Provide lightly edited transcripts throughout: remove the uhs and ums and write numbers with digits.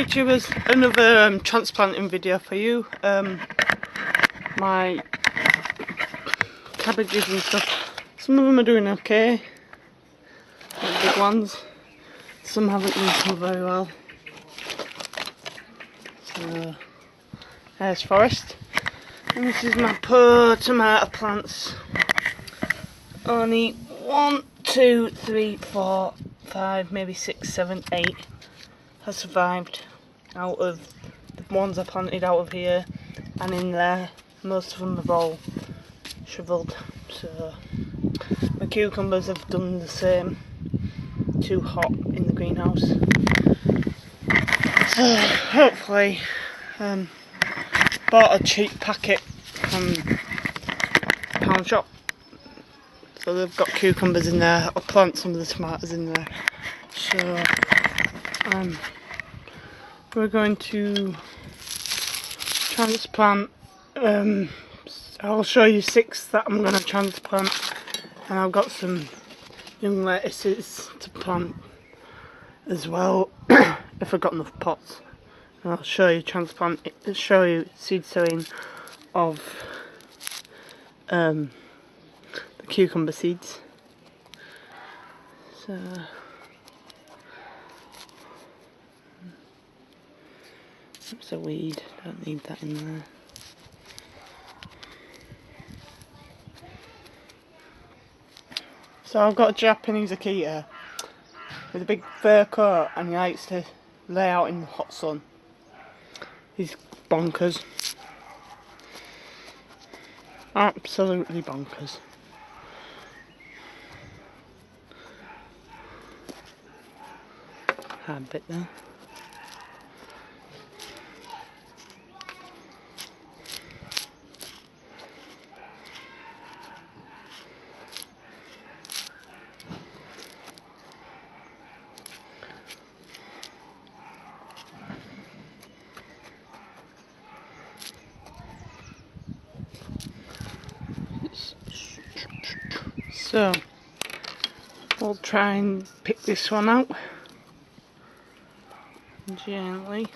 YouTubers, another transplanting video for you. My cabbages and stuff, some of them are doing okay, like big ones, some haven't done so very well. So there's Forest, and this is my poor tomato plants. Only 1, 2, 3, 4, 5, maybe 6, 7, 8 has survived out of the ones I planted out of here and in there. Most of them have all shriveled, so the cucumbers have done the same. Too hot in the greenhouse. So hopefully, bought a cheap packet from Pound Shop, so they've got cucumbers in there. I'll plant some of the tomatoes in there. So we're going to transplant. I'll show you 6 that I'm going to transplant, and I've got some young lettuces to plant as well if I've got enough pots. And I'll show you show you seed sowing of the cucumber seeds. So that's a weed, don't need that in there. So I've got a Japanese Akita with a big fur coat, and he likes to lay out in the hot sun. He's bonkers. Absolutely bonkers. Hard bit there. So we'll try and pick this one out gently.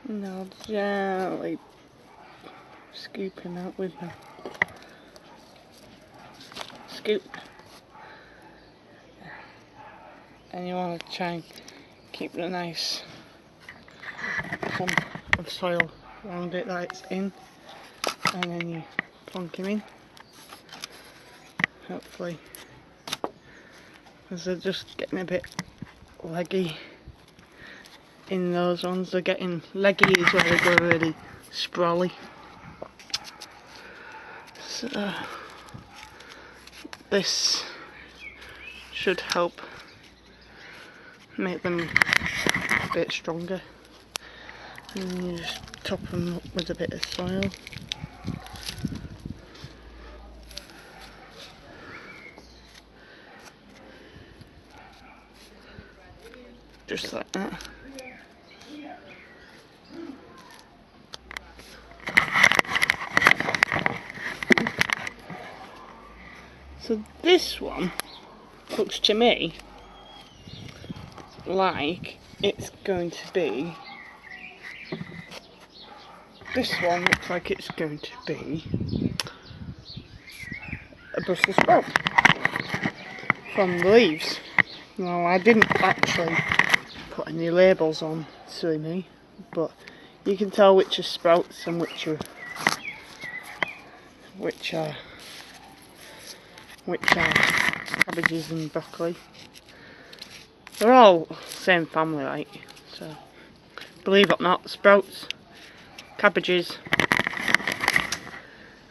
And I'll gently scoop him out with my scoop. And you want to try and keep the nice clump of soil around it that it's in, and then you plonk him in, hopefully, because they're just getting a bit leggy in those ones. They're getting leggy is where they go really sprawly. So this should help make them a bit stronger. And then you just top them up with a bit of soil. Just like that. So this one looks to me like it's going to be, this one looks like it's going to be a Brussels sprout from the leaves. Well, I didn't actually put any labels on, silly me, but you can tell which are sprouts and which are cabbages and broccoli. They're all same family, right? So, believe it or not, sprouts, cabbages.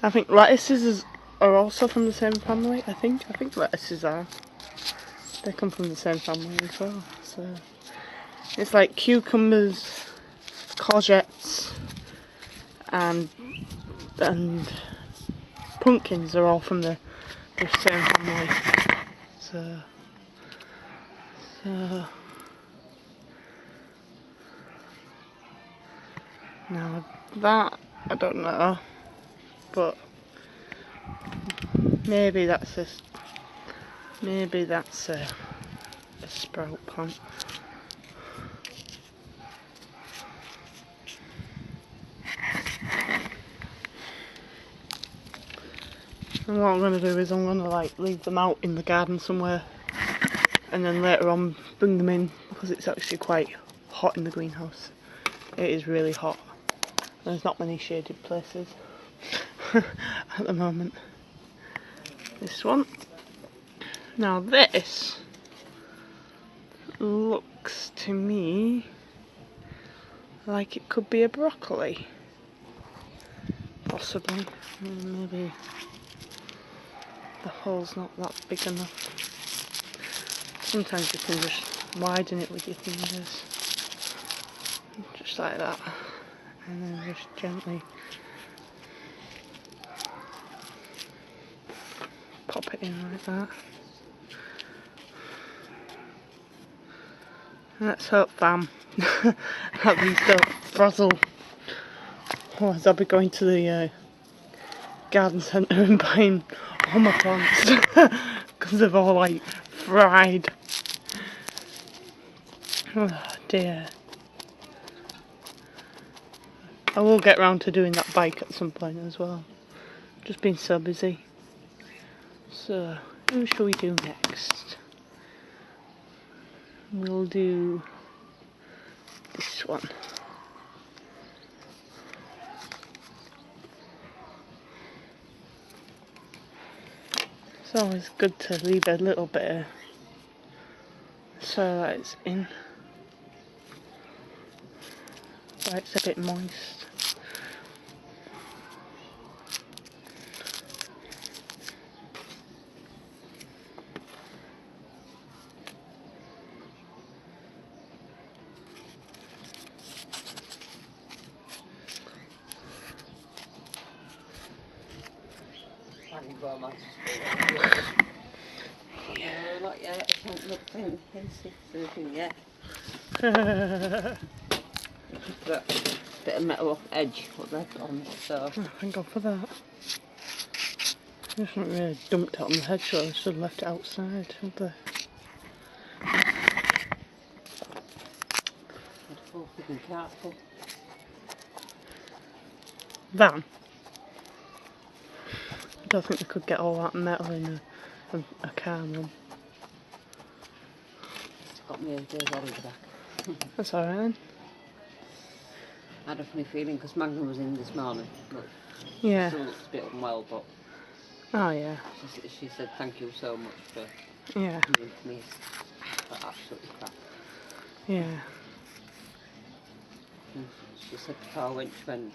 I think lettuces are also from the same family. I think lettuces are. They come from the same family as well. So it's like cucumbers, courgettes, and pumpkins are all from the same family. So now that, I don't know but maybe that's a sprout plant. And what I'm going to do is I'm going to like leave them out in the garden somewhere, and then later on bring them in, because it's actually quite hot in the greenhouse. It is really hot. There's not many shaded places at the moment. This one. Now this looks to me like it could be a broccoli. Possibly. Maybe the hole's not that big enough. Sometimes you can just widen it with your fingers. Just like that. And then just gently pop it in like that. And let's hope, fam, that these don't frazzle. Otherwise I'll be going to the garden centre and buying all my plants because they've all like fried. Oh dear. I will get round to doing that bike at some point as well. Just been so busy. So, who shall we do next? We'll do this one. It's always good to leave a little bit of soil that it's in, so it's a bit moist. Not yet, I can't look anything yet. But a bit of metal edge what they've got on it, so. Oh, thank God for that. I just not really dumped it on the hedge, so I should have left it outside, shouldn't they? Full freaking cart full. Van? I don't think they could get all that metal in a car run. It's got me a day's holiday back. That's alright then. I had a funny feeling because Magnum was in this morning. Look, Yeah. still looks a bit unwell, but Oh yeah. she said thank you so much for Yeah. giving me for absolutely crap. Yeah. And she said to Carl Winch when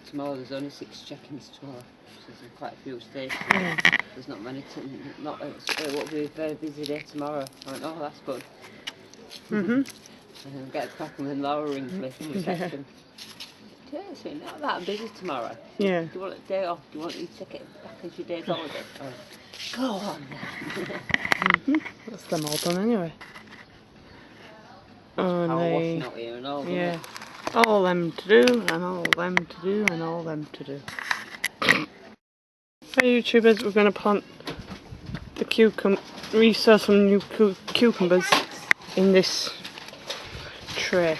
tomorrow there's only 6 check-ins tomorrow. There's quite a few stations. Yeah. There's not many. It won't be a very busy day tomorrow. I went, oh, that's good. Mhm. And get cracking when Laura rings me from reception. Yeah, it's not that busy tomorrow. Yeah. Do you want a day off? Do you want to take it back as your day's holiday? Oh, go on then. Mhm. That's them all done anyway. Oh, Power they. washing out here and all. Yeah. All them to do, and all them to do, and all them to do. Hey YouTubers, we're going to plant the resource some new cucumbers in this tray,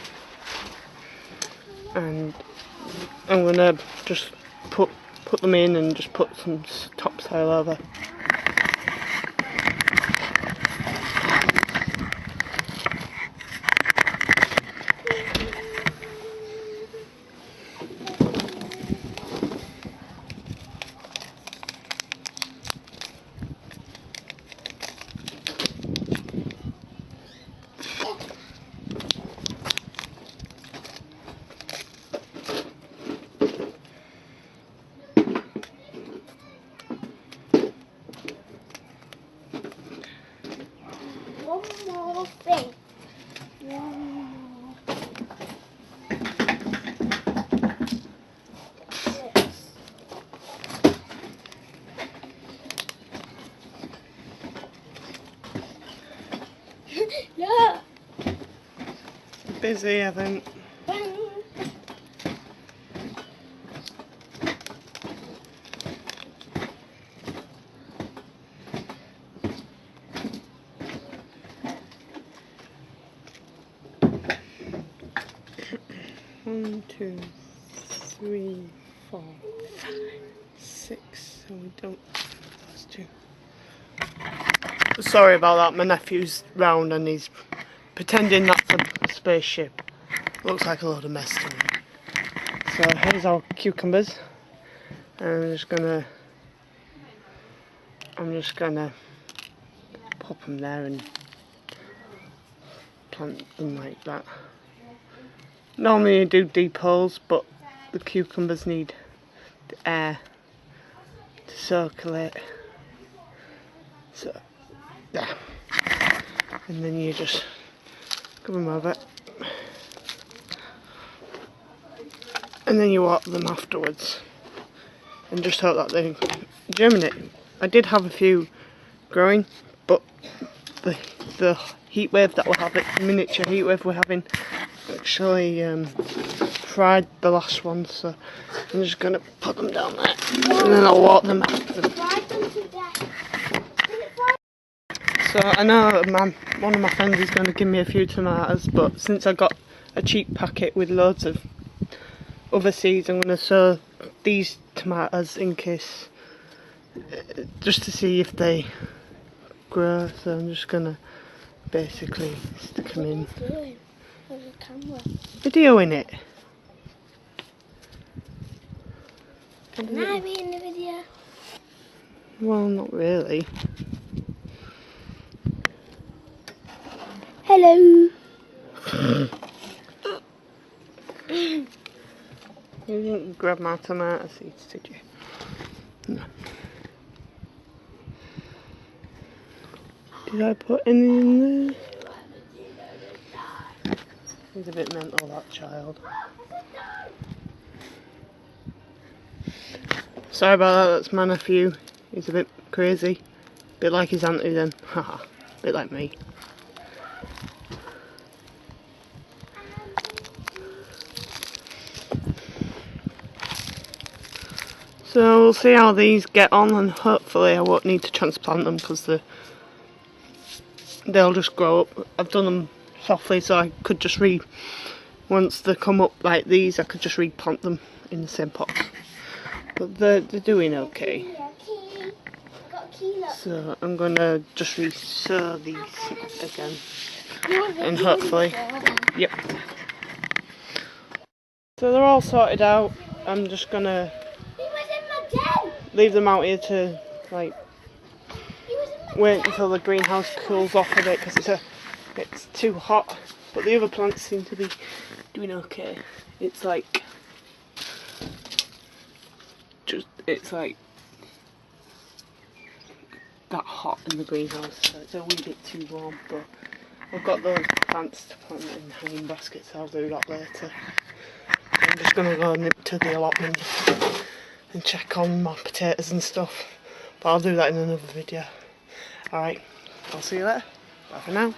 and I'm going to just put them in and just put some topsoil over. Yeah. Busy, I think. 1, 2, 3, 4, 5, 6. So we don't. That's 2. Sorry about that. My nephew's round and he's pretending that's a spaceship. Looks like a load of mess to me. So here's our cucumbers. And I'm just gonna pop them there and plant them like that. Normally you do deep holes, but the cucumbers need the air to circulate. So, yeah. And then you just cover them over. And then you water them afterwards. And just hope that they germinate. I did have a few growing, but the heat wave that we're having, miniature heat wave we're having, actually fried the last one, so I'm just going to put them down there and then I'll water them after. So I know one of my friends is going to give me a few tomatoes, but since I got a cheap packet with loads of other seeds, I'm going to sow these tomatoes in case, just to see if they grow. So I'm just going to basically stick them in. There's a camera. Video in it. Can I be in the video? Well, not really. Hello. You didn't grab my tomato seeds, did you? No. Did I put any in there? He's a bit mental, that child. Sorry about that, that's my nephew. He's a bit crazy. Bit like his auntie then. Haha. Bit like me. So we'll see how these get on, and hopefully I won't need to transplant them because they'll just grow up. I've done them softly, so I could just once they come up like these, I could just replant them in the same pot. But they're doing okay. So I'm gonna just resow these again, and hopefully, yep. So they're all sorted out. I'm just gonna leave them out here to like wait until the greenhouse cools off a bit because it's too hot. But the other plants seem to be doing okay. It's like that hot in the greenhouse, so it's a wee bit too warm. But I've got those plants to plant in hanging baskets, so I'll do that later. I'm just gonna go nip to the allotment and check on my potatoes and stuff, but I'll do that in another video. Alright, I'll see you later. Bye for now.